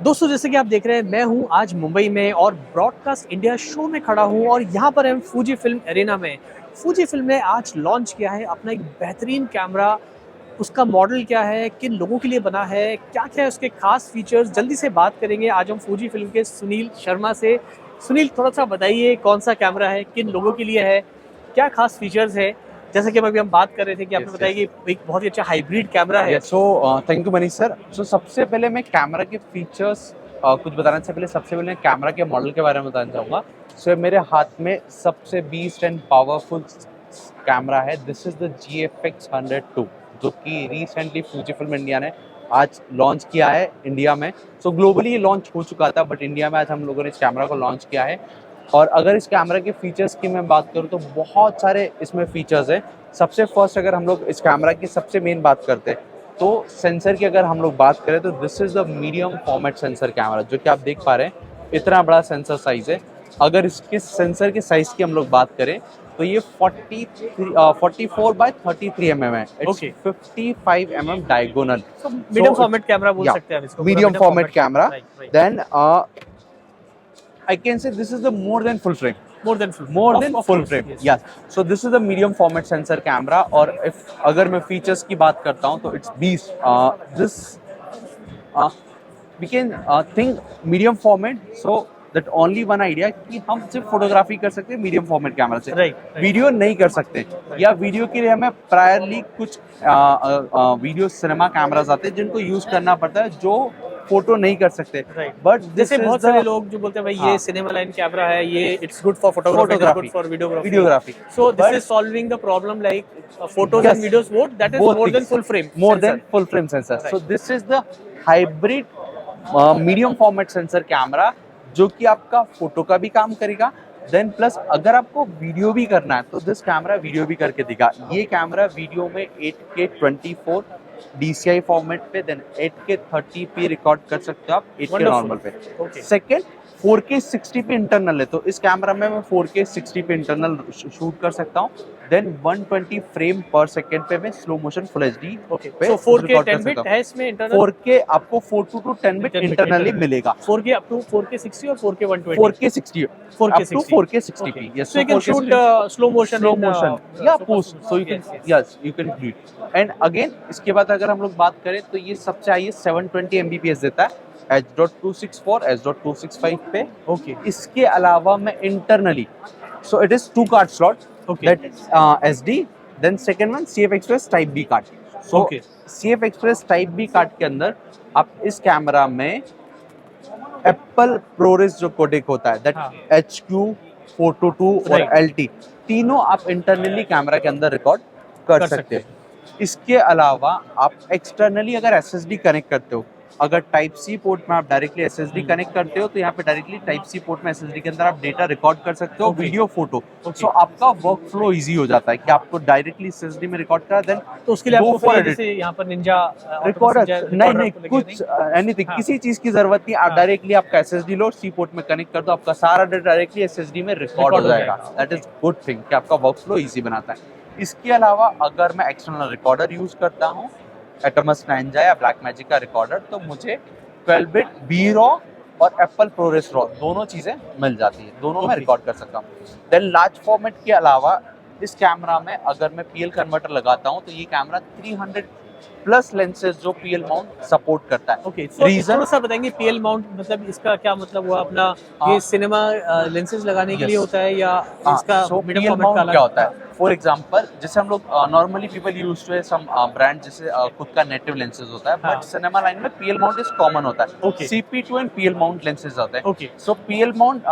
दोस्तों जैसे कि आप देख रहे हैं मैं हूं आज मुंबई में और ब्रॉडकास्ट इंडिया शो में खड़ा हूं और यहां पर हम फूजी फिल्म एरेना में फूजी फिल्म ने आज लॉन्च किया है अपना एक बेहतरीन कैमरा। उसका मॉडल क्या है, किन लोगों के लिए बना है, क्या क्या है उसके खास फीचर्स, जल्दी से बात करेंगे आज हम फूजी फिल्म के सुनील शर्मा से। सुनील, थोड़ा सा बताइए कौन सा कैमरा है, किन लोगों के लिए है, क्या खास फीचर्स है। जैसे कि अभी हम बात कर रहे थे कि आपने बताया कि एक बहुत ही अच्छा हाइब्रिड कैमरा है। So thank you Manish sir. So सबसे पहले मैं कैमरा के फीचर्स कुछ बताने से पहले सबसे पहले कैमरा के मॉडल के बारे में बताना चाहूँगा। सो मेरे हाथ में सबसे बीस्ट एंड पावरफुल कैमरा है। दिस इज द GFX 102 जो कि रिसेंटली फूजी फिल्म इंडिया ने आज लॉन्च किया है इंडिया में। सो ग्लोबली ये लॉन्च हो चुका था बट इंडिया में आज हम लोगों ने इस कैमरा को लॉन्च किया है। और अगर इस कैमरा के फीचर्स की मैं बात करूँ तो बहुत सारे इसमें फीचर्स हैं। सबसे फर्स्ट अगर हम लोग इस कैमरा की सबसे मेन बात करते हैं तो सेंसर की अगर हम लोग बात करें तो this is the medium format sensor camera जो कि आप देख पा रहे हैं इतना बड़ा सेंसर साइज है। अगर इसके सेंसर के साइज की हम लोग बात करें तो ये 44 बाय 33 mm है। It's 55 mm diagonal. Medium format camera बोल सकते हैं इसको। Medium format camera. Then I can say this is the more than full frame. More than full frame. Yes. So this is the medium format sensor camera. और if अगर मैं features की बात करता हूँ तो it's beast. This we can think medium format. So that only one idea कि हम सिर्फ फोटोग्राफी कर सकते हैं मीडियम फॉर्मेट कैमरा से। वीडियो नहीं कर सकते या वीडियो के लिए हमें प्रायरली कुछ वीडियो सिनेमा कैमरास आते हैं जिनको यूज करना पड़ता है जो फोटो नहीं कर सकते। बट जैसे बहुत सारे लोग जो बोलते हैं भाई ये सिनेमा लाइन कैमरा है, ये it's good for photography, good for videography. So this is solving the problem like photos and videos both, that is more than full frame sensor. So this is the hybrid medium format sensor camera जो कि आपका photo का भी काम करेगा। Then plus अगर आपको video भी करना है तो दिस कैमरा वीडियो भी करके देगा। ये कैमरा वीडियो में 8K 24 DCI फॉर्मेट पे, देन 8K 30p रिकॉर्ड कर सकते हो आप 8K नॉर्मल पे। सेकंड 4K 60p इंटरनल है तो इस कैमरा में मैं 4K 60p इंटरनल शूट कर सकता हूँ। देन 120 फ्रेम पर सेकंड पे मैं स्लो मोशन फुल HD पे 4K 10 बिट है इसमें इंटरनल। 4K आपको 42 to 10 बिट इंटरनली मिलेगा। 4K अप टू 4K 60 और 4K 120। 4K 60 up to 4K 60p. Yes, so you can shoot slow motion yeah post, so you can do it. And again इसके बाद अगर हम लोग बात करें तो ये सबसे हाई 720 Mbps देता है H.264 H.265 पे। इसके अलावा मैं internally so it is 2 card slot that SD, then second one CF Express Type B card. So CF Express Type B card के अंदर आप इस कैमरा में एप्पल प्रोरेस जो कोडेक होता है दैट HQ422 और LT तीनों आप इंटरनली कैमरा के अंदर रिकॉर्ड कर सकते हो। इसके अलावा आप एक्सटर्नली अगर SSD कनेक्ट करते हो, अगर टाइप सी पोर्ट में आप डायरेक्टली SSD कनेक्ट करते हो तो यहाँ पे डायरेक्टली टाइप सी पोर्ट में SSD के अंदर आप डेटा रिकॉर्ड कर सकते हो, वीडियो फोटो। सो आपका वर्क फ्लो इजी हो जाता है कि आपको डायरेक्टली SSD में रिकॉर्ड करा। देन तो उसके लिए आपको जैसे यहाँ पर निंजा रिकॉर्डर नहीं कुछ एनीथिंग किसी चीज की जरूरत नहीं। आप डायरेक्टली आपका SSD लो, सी पोर्ट में कनेक्ट कर दो, आपका सारा डेटा डायरेक्टली SSD में रिकॉर्ड हो जाएगा। दैट इज गुड थिंग कि आपका वर्क फ्लो इजी बनाता है। इसके अलावा अगर मैं एक्सटर्नल रिकॉर्डर यूज करता हूँ Atomos Ninja या Blackmagic का रिकॉर्डर तो मुझे 12 बिट B-RAW और एप्पल ProRes RAW दोनों चीजें मिल जाती है, दोनों में रिकॉर्ड कर सकता हूँ। देन लार्ज फॉर्मेट के अलावा इस कैमरा में अगर मैं PL कन्वर्टर लगाता हूँ तो ये कैमरा 300 प्लस लेंसेज जो PL माउंट सपोर्ट करता है। रीजन थोड़ा सा बताएंगे PL माउंट मतलब इसका क्या मतलब हुआ अपना ये सिनेमा लेंसेज लगाने के लिए होता है या इसका PL माउंट क्या होता है? फॉर एग्जाम्पल जैसे हम लोग normally people use to some brand जैसे खुद का नेटिव लेंसेज होता है बट सिनेमा लाइन में PL माउंट इज कॉमन होता है। CP2 and PL mount lenses होते हैं। सो PL माउंट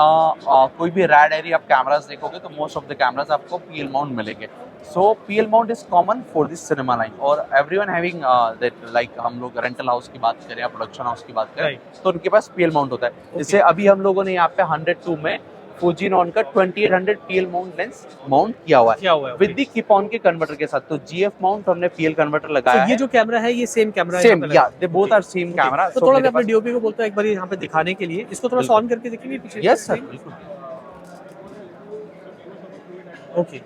कोई भी रैड एरिया आप कैमरास देखोगे तो मोस्ट ऑफ द कैमरास आपको PL माउंट मिलेंगे। सो PL mount is common for this cinema line और एवरीवन हैविंग दैट लाइक हम लोग रेंटल हाउस की बात करें या प्रोडक्शन हाउस की बात करें तो उनके पास PL माउंट होता है। जैसे अभी हम लोगों ने यहाँ पे 102 में Fujinon का 2800 PL माउंट लेंस माउंट किया हुआ है विद द कीप ऑन के कन्वर्टर के साथ। तो GF माउंट हमने PL कन्वर्टर लगाया है। ये जो कैमरा है ये सेम कैमरा है? सेम या they both are same camera. तो थोड़ा मैं अपने DOP को बोलता हूं एक बार यहाँ पे दिखाने के लिए, इसको थोड़ा सा ऑन करके देखेंगे पीछे। यस सर बिल्कुल। Okay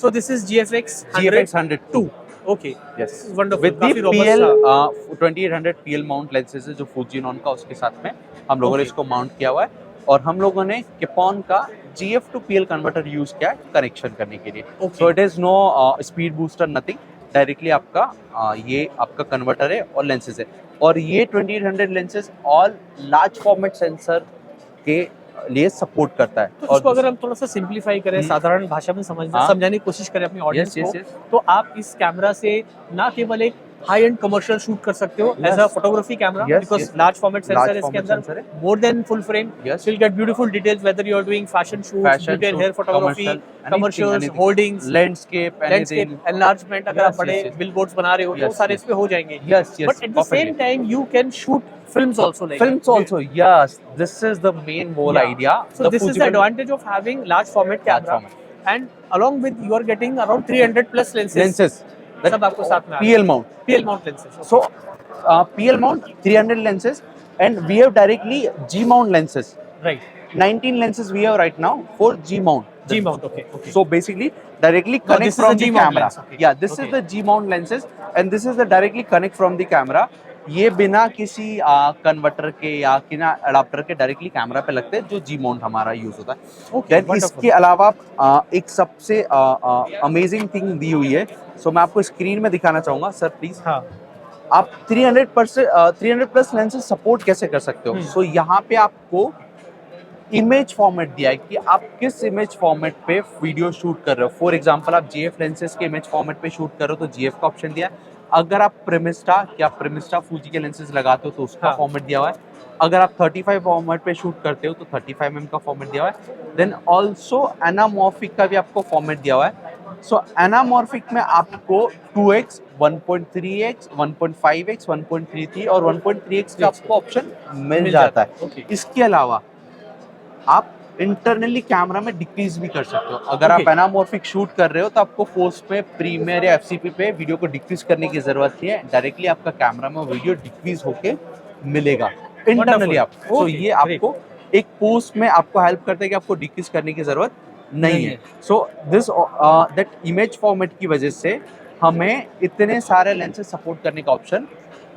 so this is GFX 102 okay, yes wonderful, with the काफी रोबस्ट PL सा। 2800 PL माउंट लेंसेज है जो फूजीनॉन का, उसके साथ में हम लोगों ने Okay. इसको माउंट किया हुआ है। और हम लोगों ने Kapon का GF to PL converter use किया है कनेक्शन करने के लिए। Okay. So it is no speed booster nothing, directly आपका ये आपका कन्वर्टर है और लेंसेज है। और ये 2800 lenses all large format sensor के लिए सपोर्ट करता है। तो और इसको अगर हम थोड़ा सा सिंप्लीफाई करें, साधारण भाषा में हाँ। समझाने की कोशिश करें अपनी ऑडियंस Yes, को, yes, yes. तो आप इस कैमरा से ना केवल एक हाई एंड कमर्शियल शूट कर सकते हो as a photography camera, Yes, because yes. Large format Large sensor इसके format अंदर sensor है। More than full frame, Yes. so you'll get beautiful details whether you are doing fashion shoots, Fashion detail shoot, hair photography, commercial, commercials, anything. holdings, Landscape, landscape anything. Enlargement, अगर आप Yes, बड़े yes, yes. Billboards बना रहे हो तो Yes, सारे yes. इस पे हो जाएंगे। Yes, yes, but at the same perfectly. Time you can shoot films also, like Films also, yes. This is the main whole idea. So this is the advantage of having large format Large camera, and along with you are getting around 300 plus lenses. lenses. सब आपको साथ में आ रहे PL mount. हैं। PL mount lenses. So PL mount 300 lenses, and we have directly G mount lenses. Right. 19 lenses we have right now for G mount. G mount, okay, okay. So basically directly No, connect this is from a the G mount camera. lens, okay. Yeah, this Okay. is the G mount lenses, and this is the directly connect from the camera. ये बिना किसी converter के या बिना adapter के directly camera पे लगते हैं, जो जी माउंट हमारा यूज होता है। Okay, Then इसके अलावा एक सबसे अमेजिंग थिंग दी हुई है, सो मैं आपको स्क्रीन में दिखाना चाहूंगा सर प्लीज। हाँ, आप 300 प्लस लेंसेज सपोर्ट कैसे कर सकते हो? सो यहाँ पे आपको इमेज फॉर्मेट दिया है कि आप किस इमेज फॉर्मेट पे वीडियो शूट कर रहे हो। फॉर एग्जांपल आप GF लेंसेज के इमेज फॉर्मेट पे शूट कर रहे हो तो GF का ऑप्शन दिया है। अगर आप प्रेमिस्टा फूजी के लेंसेज लगाते हो तो उसका हाँ। फॉर्मेट दिया हुआ है। अगर आप 35 फॉर्मेट पे शूट करते हो तो 35mm का फॉर्मेट दिया हुआ है। देन ऑल्सो एनामॉर्फिक का भी आपको फॉर्मेट दिया हुआ है। सो एनामॉर्फिक में आपको 2x, 1.3x, 1.5x, 1.33 और 1.3x का आपको ऑप्शन मिल जाता है। Okay. इसके अलावा आप इंटरनली कैमरा में डिक्रीज भी कर सकते हो। अगर आप Okay. शूट कर रहे हो तो आपको पोस्ट पे, प्रीमियर या FCP पे वीडियो को डिक्रीज करने की जरूरत नहीं है, डायरेक्टली आपका कैमरा में वीडियो डिक्रीज होके मिलेगा इंटरनली आप। तो Okay, ये आपको एक पोस्ट में आपको हेल्प करता है कि आपको डिक्रीज करने की जरूरत नहीं है। So this that image format की वजह से हमें इतने सारे लेंसेज सपोर्ट करने का ऑप्शन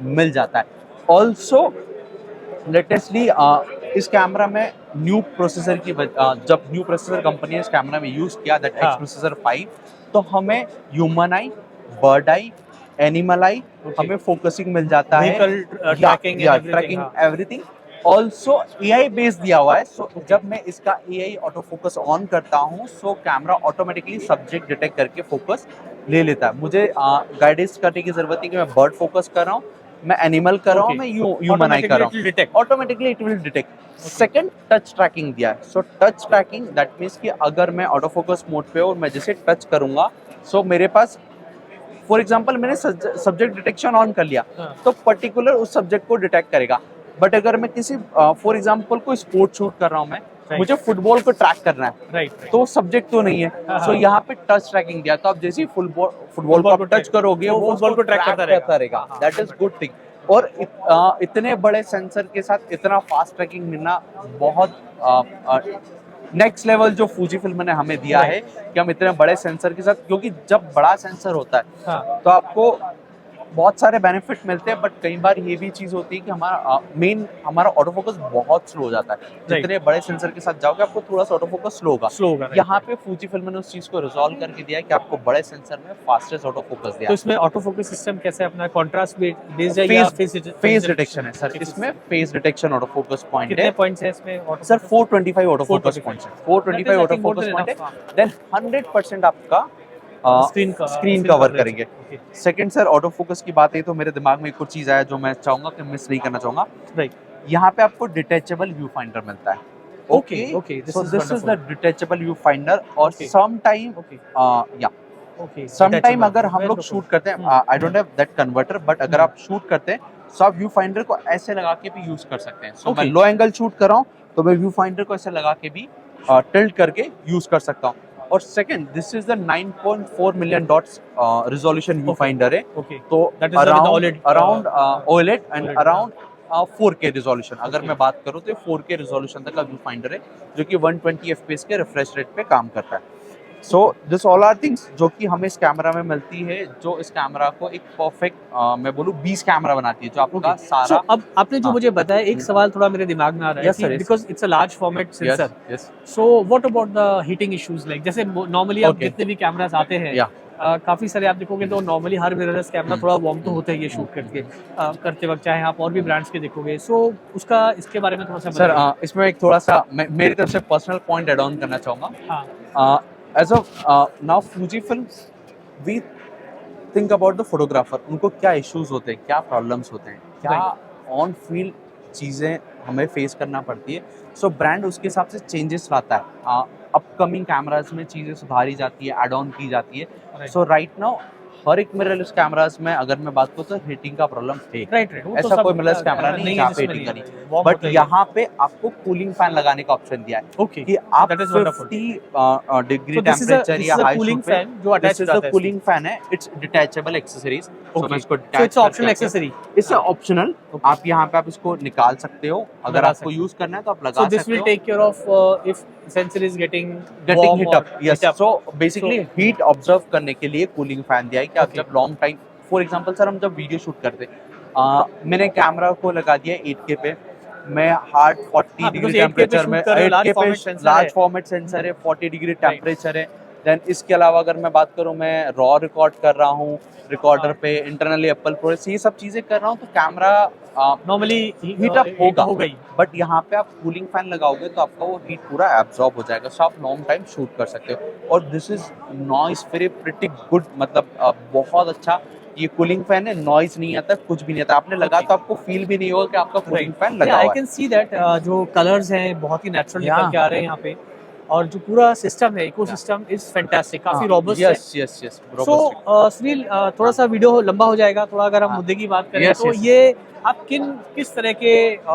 मिल जाता है। ऑल्सो लेटेस्टली इस कैमरा में न्यू प्रोसेसर की जब न्यू प्रोसेसर कंपनी ने इस कैमरा में यूज किया, दैट एक्स प्रोसेसर 5, तो हमें human eye, bird eye, animal eye, हमें फोकसिंग मिल जाता है, tracking everything. Also AI base दिया हुआ है। सो जब मैं इसका AI ऑटो फोकस ऑन करता हूँ, so camera automatically subject detect करके फोकस ले लेता है। मुझे गाइडेंस करने की जरूरत नहीं कि मैं बर्ड फोकस कर रहा हूँ, मैं एनिमल कर रहा हूँ, मैं ह्यूमन आई कर रहा हूँ, automatically it will detect. Second, touch tracking दिया है। So touch tracking that means कि अगर मैं ऑटो फोकस मोड पे और मैं जैसे टच करूंगा, सो मेरे पास फॉर एग्जांपल मैंने सब्जेक्ट डिटेक्शन ऑन कर लिया, तो पर्टिकुलर उस सब्जेक्ट को डिटेक्ट करेगा। बट अगर मैं किसी फॉर एग्जांपल कोई स्पोर्ट शूट कर रहा हूँ, मैं मुझे फुटबॉल को ट्रैक करना है, राइट, तो सब्जेक्ट तो नहीं है, सो यहाँ पे टच ट्रैकिंग दिया, तो आप जैसे ही फुटबॉल को टच करोगे वो फुटबॉल को ट्रैक करता रहेगा। That is good thing. और इतने बड़े सेंसर के साथ इतना फास्ट ट्रैकिंग मिलना बहुत नेक्स्ट लेवल जो फूजी फिल्म ने हमें दिया है कि हम इतने बड़े सेंसर के साथ, क्योंकि जब बड़ा सेंसर होता है तो आपको बहुत सारे बेनिफिट मिलते हैं, बट कई बार ये भी चीज होती है कि हमारा ऑटो फोकस बहुत स्लो हो जाता है। जितने बड़े सेंसर के साथ जाओगे आपको थोड़ा सा ऑटो फोकस स्लो होगा। यहाँ पे फूजी फिल्म ने उस चीज को रिजॉल्व करके दिया है कि आपको बड़े सेंसर में फास्टेस्ट ऑटो फोकस दिया। तो इसमें ऑटो फोकस सिस्टम कैसे अपना कॉन्ट्रास्ट बेस्ड है या फेस डिटेक्शन है सर? इसमें face detection auto focus point है। कितने पॉइंट्स है इसमें सर? 425 ऑटो फोकस पॉइंट्स है। 425 ऑटो फोकस पॉइंट है। देन 100% आपका स्क्रीन कवर करेंगे। सेकंड सर, ऑटो फोकस की बात है तो मेरे दिमाग में एक और चीज आया जो मैं चाहूंगा कि मिस नहीं करना चाहूंगा। राइट, यहाँ पे आपको डिटेचेबल व्यू फाइंडर मिलता है। Okay, this is the detachable view finder. और सम टाइम अगर हम लोग शूट करते हैं, I don't have that converter, but अगर आप शूट करते हैं तो आप व्यू फाइंडर को ऐसे लगा के भी यूज कर सकते हैं। सो मैं लो एंगल शूट कर रहा हूँ तो मैं व्यू फाइंडर को ऐसे लगा के भी टिल्ट करके यूज कर सकता हूँ। और second, this is the 9.4 million dots resolution view finder है। तो around OLED and around 4K resolution, अगर मैं बात करूँ तो 4K रिजोल्यूशन तक का व्यू फाइंडर है, जो कि 120 FPS के रिफ्रेश रेट पे काम करता है। So this all are things जो कि हमें इस कैमरा में मिलती है, जो इस कैमरा को एक परफेक्ट मैं बोलूँ 20 कैमरा बनाती है, जो आपका सारा। So, अब आपने जो हाँ। मुझे बताया, एक सवाल थोड़ा मेरे दिमाग में आ रहा है Yes, sir, कि yes, because it's a large format yes sensor, yes so what about the heating issues, like जैसे नॉर्मली आप Okay. जितने भी कैमरास आते हैं, या काफी सारे आप देखोगे तो नॉर्मली हर मिररलेस कैमरा थोड़ा वार्म तो होता ही है शूट करके करते वक्त, चाहे आप और भी ब्रांड्स के देखोगे। सो उसका इसके बारे में थोड़ा सा सर बताइए। इसमें एक थोड़ा सा मैं मेरी तरफ से पर्सनल पॉइंट एड ऑन करना चाहूँगा। हाँ, as of now Fujifilm we think about the photographer, उनको क्या इश्यूज होते हैं, क्या प्रॉब्लम्स होते हैं, क्या ऑन फील्ड चीज़ें हमें फेस करना पड़ती है। सो ब्रांड उसके हिसाब से चेंजेस लाता है, अपकमिंग कैमराज में चीज़ें सुधारी जाती है, एड ऑन की जाती है। Right. सो राइट नाउ हर एक मिररलेस कैमराज में अगर मैं बात करूँ तो हीटिंग का प्रॉब्लम है। राइट, ऐसा कोई मिररलेस कैमरा नहीं है जहाँ पे हीटिंग करी, बट यहाँ पे आपको कूलिंग फैन लगाने का ऑप्शन दिया है ओके, कि आप that is wonderful. 50 degree So this is a temperature या हाई cooling शूट पे fan जो attach दिस इज हो द जाता है कूलिंग फैन है। इट्स डिटैचेबल एक्सेसरीज, सो मैं इसको सो detach इट्स ऑप्शनल करके- एक्सेसरी। इससे ऑप्शनल आप यहाँ पे आप इसको निकाल सकते हो, अगर लगा आपको सकते हो। यूज करना है तो आप लगा So this सकते will हो। take care of if sensor is getting getting warm hit or up, yes. hit up. So basically heat observe करने के लिए कूलिंग फैन दिया है कि आप Okay. जब long time, for example sir हम जब वीडियो शूट करते मैंने कैमरा को लगा दिया 8K पे, मैं हार्ड 40 हाँ, डिग्री because 8K पे टेम्परेचर shoot में, कर रहे हो, 8K large पे format sensor लार्ज है। फॉर्मेट सेंसर है, 40 डिग्री टेम्परेचर है। देन इसके अलावा अगर मैं बात करूँ, मैं रॉ रिकॉर्ड कर रहा हूँ रिकॉर्डर हाँ। पे, इंटरनली एप्पल प्रोसेस, ये सब चीजें कर रहा हूँ, तो कैमरा नॉर्मली हीट अप होगा। हो गई। बट यहाँ पे आप कूलिंग फैन लगाओगे तो आपका वो हीट पूरा एब्जॉर्ब हो जाएगा, सो आप लॉन्ग टाइम शूट कर सकते हो। और this is noise very pretty good, मतलब बहुत अच्छा ये कूलिंग फैन है, नॉइज नहीं आता, कुछ भी नहीं आता, आपने लगा तो आपको फील भी नहीं होगा कि आपका कूलिंग फैन लगा आई हुआ है। कैन सी दैट जो कलर्स हैं बहुत ही नेचुरल Yeah. निकल के आ रहे हैं यहाँ पे, और जो पूरा सिस्टम है, इकोसिस्टम इज फैंटास्टिक, काफी रॉबस्ट है। यस यस यस, सो सुनील, थोड़ा सा वीडियो लंबा हो जाएगा, थोड़ा अगर हम हाँ। मुद्दे की बात करें Yes, तो yes. ये आप किस तरह के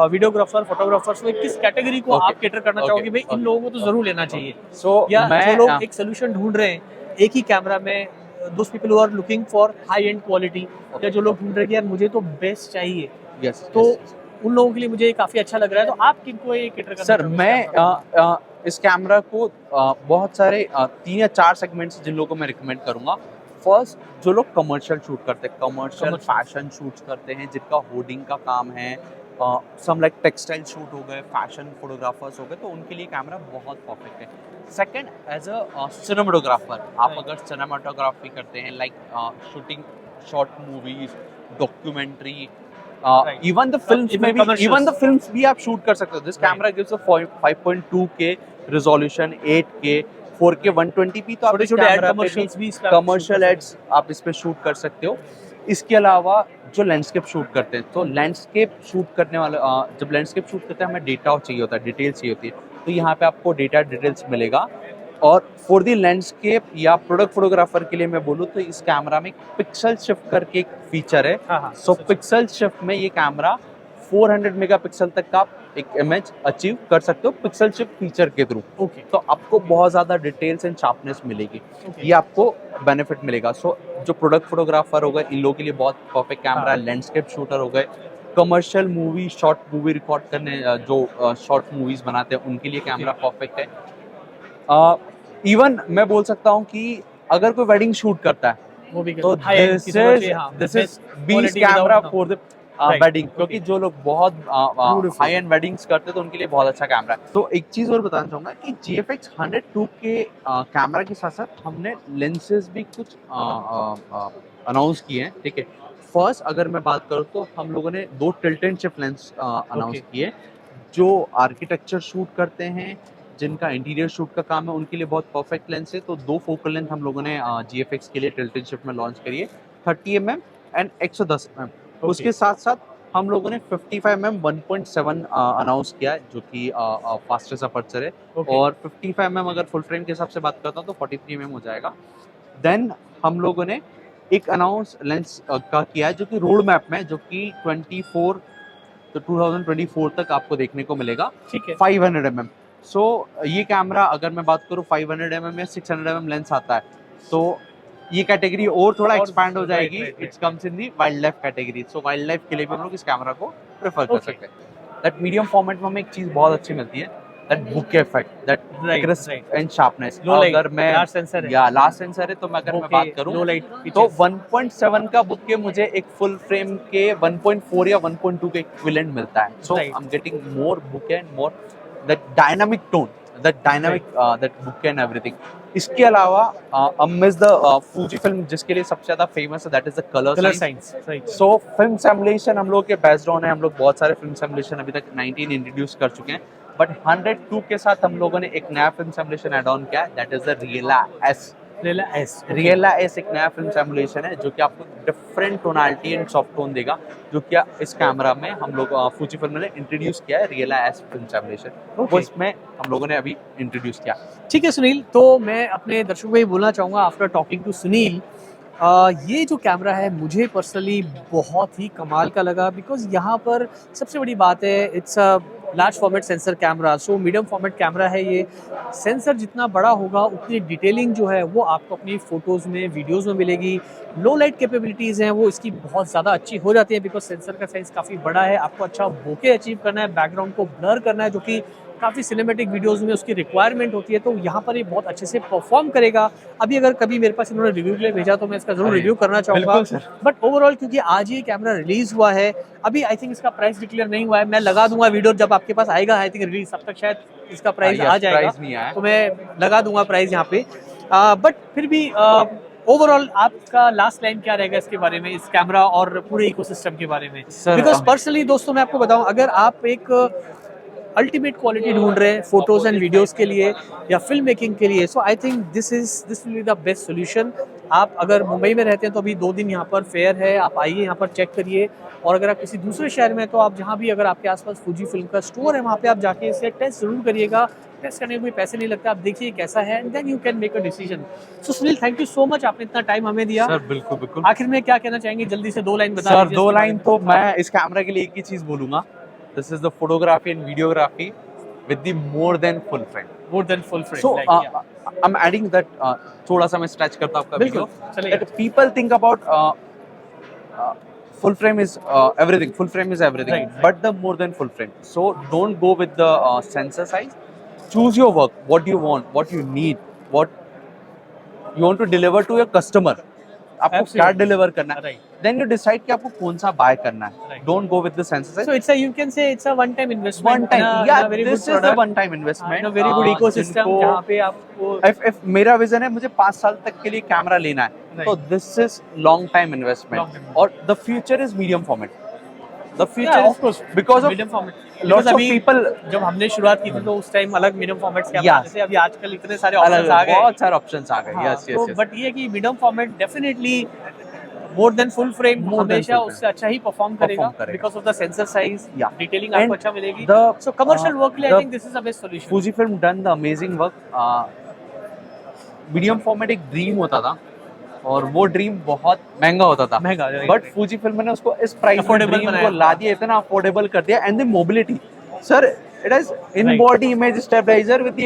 वीडियोग्राफर, फोटोग्राफर्स में किस कैटेगरी को Okay. आप कैटर करना Okay. चाहोगे, भाई इन Okay. लोगों को तो जरूर लेना चाहिए, सो या मैं जो लोग एक सोल्यूशन ढूंढ रहे हैं एक ही कैमरा में, those people who are looking for high end quality, या जो लोग ढूंढ रहे हैं कि यार मुझे तो बेस्ट चाहिए, यस तो उन लोगों के लिए मुझे ये काफी अच्छा लग रहा है। तो आप किनको ये कैटर करना सर चाहोगे मैं इस कैमरा में? इस कैमरा को बहुत सारे 3 या 4 सेगमेंट्स जिन लोगों को मैं रिकमेंड करूंगा। फर्स्ट, जो लोग कमर्शियल शूट करते हैं, कमर्शियल फैशन शूट्स करते हैं, जिनका होर्डिंग का काम है, सम लाइक टेक्सटाइल शूट हो गए, फैशन फोटोग्राफर्स हो गए, तो उनके लिए कैमरा बहुत परफेक्ट है। सेकंड, एज अ सिनेमाटोग्राफर, आप अगर सिनेमाटोग्राफी करते हैं, like shooting short movies, documentary, even the films में भी, इवन द फिल्म्स भी आप शूट कर सकते हो। This camera gives a 5.2K resolution, 8K, 4K 120p, तो आप इस छोटे-छोटे कैमरा पे commercials भी इस पे आप कमर्शियल shoot कर एड्स आप इस पे शूट कर सकते हो। इसके अलावा जो लैंडस्केप शूट करते हैं, तो लैंडस्केप शूट करने वाले जब लैंडस्केप शूट करते हैं हमें डेटा चाहिए होता है, डिटेल्स चाहिए होती है, तो यहाँ पे आपको डेटा डिटेल्स मिलेगा। और फॉर दी लैंडस्केप या प्रोडक्ट फोटोग्राफर के लिए मैं बोलूँ तो इस कैमरा में पिक्सल शिफ्ट करके एक फीचर है। हाँ, सो पिक्सल शिफ्ट में ये कैमरा 400 मेगापिक्सल तक का आप एक इमेज अचीव कर सकते हो पिक्सल शिफ्ट फीचर के थ्रू। ओके, तो आपको बहुत ज़्यादा डिटेल्स एंड शार्पनेस मिलेगी, ये आपको बेनिफिट मिलेगा। सो जो प्रोडक्ट फोटोग्राफर हो गए, इन लोगों के लिए बहुत परफेक्ट कैमरा है। लैंडस्केप शूटर हो गए, commercial movie, short movie record करने, जो शॉर्ट मूवीज बनाते हैं, उनके लिए कैमरा परफेक्ट है। इवन मैं बोल सकता हूँ कि अगर कोई वेडिंग शूट करता है वो भी तो this is beast camera for the wedding, क्योंकि जो लोग बहुत हाई एंड वेडिंग्स करते हैं तो उनके लिए बहुत अच्छा कैमरा है। तो एक चीज और बताना चाहूंगा कि GFX 100 के कैमरा के साथ साथ हमने लेंसेज भी कुछ अनाउंस किए हैं, ठीक है। फर्स्ट अगर मैं बात करूँ तो हम लोगों ने 2 tilt and shift lens announce किए, जो आर्किटेक्चर शूट करते हैं, जिनका इंटीरियर शूट का काम है, उनके लिए बहुत परफेक्ट लेंस है। तो 2 फोकल लेंथ हम लोगों ने GFX के लिए टिल्ट एंड शिफ्ट में लॉन्च करी है, 30mm एंड 110mm। उसके साथ साथ हम लोगों ने 55mm 1.7 अनाउंस किया है, जो कि फास्टेस्ट अपर्चर है। और 55mm अगर फुल फ्रेम के हिसाब से बात करता हूँ तो 43mm हो जाएगा। देन हम लोगों ने एक अनाउंस लेंस का किया है जो कि रोड मैप में, जो कि 2024 तक आपको देखने को मिलेगा, ठीक है, 500mm। सो ये कैमरा अगर मैं बात करूँ 500mm या 600mm लेंस आता है, तो ये कैटेगरी और थोड़ा एक्सपैंड हो जाएगी। It's comes in the wild life category. So wild life के लिए भी हम लोग इस कैमरा को प्रेफर कर सकते हैं। दैट मीडियम फॉर्मेट में हमें एक चीज़ बहुत अच्छी मिलती है, that bokeh effect, that Right, crisp right. and sharpness. Low light, अगर मैं large sensor है। या लार्ज सेंसर है तो मैं अगर मैं Bokeh, बात करूं low light तो features। 1.7 का बुके मुझे एक फुल फ्रेम के 1.4 या 1.2 के इक्विवेलेंट मिलता है. So Right. I'm getting more bokeh and more that dynamic tone, that dynamic that bokeh and everything. इसके अलावा अमिज द फूजी फिल्म जिसके लिए सबसे ज्यादा फेमस है, that is the colour colour science. Science, right. So film simulation हम लोग के बेस्ड ऑन है. हम लोग बहुत सारे फिल्म सिमुलेशन अभी तक 19 इंट्रोड्यूस कर चुके हैं, बट 102 के साथ हम लोगों ने एक नया फिल्म सिमुलेशन ऐड ऑन किया है, that is the Reala ace. Reala ace, Reala ace एक नया फिल्म सिमुलेशन है जो कि आपको different tonality and soft tone देगा, जो कि इस कैमरा में हम लोग फूजी फिल्म ने इंट्रोड्यूस किया है. रियला एस फिल्म सिमुलेशन वो इसमें हम लोगों ने अभी इंट्रोड्यूस किया. ठीक है सुनील, तो मैं अपने दर्शकों को ये बोलना चाहूँगा आफ्टर टॉकिंग टू सुनील, ये जो कैमरा है मुझे पर्सनली बहुत ही कमाल का लगा, बिकॉज यहाँ पर सबसे बड़ी बात है it's a large format sensor camera. So medium format camera है ये. सेंसर जितना बड़ा होगा उतनी डिटेलिंग जो है वो आपको अपनी फ़ोटोज़ में, वीडियोज़ में मिलेगी. लो लाइट कैपेबिलिटीज़ हैं वो इसकी बहुत ज़्यादा अच्छी हो जाती है, बिकॉज सेंसर का साइज़ काफ़ी बड़ा है. आपको अच्छा बोके अचीव करना है, बैकग्राउंड को ब्लर करना है, जो कि काफ़ी सिनेमेटिक वीडियोज़ में उसकी रिक्वायरमेंट होती है, तो यहाँ पर ये बहुत अच्छे से परफॉर्म करेगा. अभी अगर कभी मेरे पास इन्होंने रिव्यू के लिए भेजा तो मैं इसका जरूर रिव्यू करना चाहूँगा. बट ओवरऑल क्योंकि आज ये कैमरा रिलीज हुआ है, अभी आई थिंक इसका प्राइस डिक्लेयर नहीं हुआ है. मैं लगा दूंगा वीडियो जब आपके पास आएगा, आई थिंक रिलीज, तब तक शायद इसका प्राइस आ जाएगा, तो मैं लगा दूंगा प्राइस यहाँ पे. बट फिर भी ओवरऑल आपका लास्ट लाइन क्या रहेगा इसके बारे में, इस कैमरा और पूरे इकोसिस्टम के बारे में? बिकॉज पर्सनली दोस्तों मैं आपको बताऊं, अगर आप एक अल्टीमेट क्वालिटी ढूंढ रहे हैं फोटोज एंड वीडियोस के लिए या फिल्म मेकिंग के लिए, so I think this will be the best solution. आप अगर मुंबई में रहते हैं तो अभी 2 दिन यहाँ पर फेयर है, आप आइए यहाँ पर चेक करिए. और अगर आप किसी दूसरे शहर में हैं तो आप जहाँ भी, अगर आपके आसपास फूजी फिल्म का स्टोर है वहाँ पे आप जाके इसे टेस्ट जरूर करिएगा. टेस्ट करने में कोई पैसे नहीं लगते, आप देखिए कैसा है and then you can make a decision. So Sunil, thank you so much, आपने इतना टाइम हमें दिया. सर बिल्कुल बिल्कुल. आखिर में क्या कहना चाहेंगे, जल्दी से 2 लाइन बता सर दीजिए. 2 लाइन तो मैं इस कैमरा के लिए एक ही चीज बोलूंगा, this is the photography and videography with the more than full frame. More than full frame. So like, yeah. I'm adding that थोड़ा सा मैं stretch करता हूँ आपका बिल्कुल, video. चलेगा. That people think about full frame is everything. Full frame is everything. Right, right. But the more than full frame. So don't go with the sensor size. Choose your work. What you want. What you need. What you want to deliver to your customer. आपको क्या deliver करना है, then you decide कि आपको कौन सा buy करना है. Don't go with the sensor size. So it's a, you can say it's a one time investment. One time, या this is the one time investment. A very good ecosystem जहां पे आपको, इफ मेरा vision है मुझे 5 साल तक के लिए कैमरा लेना है, तो this is long time investment. और the future is medium format. The future of course because of medium format. Lots of people, जब हमने शुरुआत की थी तो उस टाइम अलग मीडियम फॉर्मेट्स के आते थे, अभी आजकल इतने सारे ऑप्शंस आ गए, बहुत सारे ऑप्शंस आ गए. Yes yes yes. बट ये कि medium format definitely more than full frame हमेशा उससे अच्छा ही परफॉर्म करेगा, because of the sensor size. Detailing आपको अच्छा मिलेगी. सो कमर्शियल वर्क के लिए आई think this is the best solution. फूजीफिल्म done the amazing work. Medium format एक ड्रीम होता था और वो ड्रीम बहुत महंगा होता था, बट फूजी फिल्म ने उसको इस प्राइस ड्रीम को ला दिया, इतना अफोर्डेबल कर दिया. And the mobility sir, it is in body image stabiliser with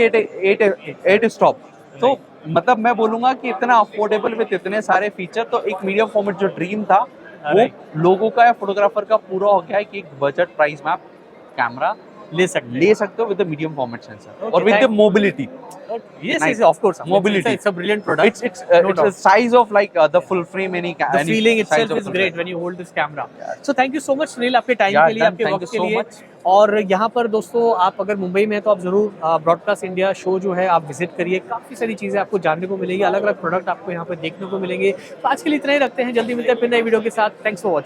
8 stop. तो मतलब मैं बोलूंगा कि इतना अफोर्डेबल विद इतने सारे फीचर, तो एक मीडियम फॉर्मेट जो ड्रीम था वो लोगों का या फोटोग्राफर का पूरा हो गया है कि एक बजट प्राइस में आप कैमरा ले सकते हो with the medium format sensor और with the mobility. Yes, yes, of course. Mobility. It's a brilliant product. It's the size of like the full frame any. The feeling itself is great when you hold this camera. So thank you so much Sunil, आपके time के लिए, आपके वक्त के लिए. और यहाँ पर दोस्तों आप अगर मुंबई में हैं तो आप जरूर ब्रॉडकास्ट इंडिया शो जो है आप विजिट करिए. काफी सारी चीजें आपको जानने को मिलेगी, अलग अलग प्रोडक्ट आपको यहाँ पर देखने को मिलेंगे. तो आज के लिए इतना ही रखते हैं, जल्दी मिलते हैं फिर नई वीडियो के साथ. Thanks for watching.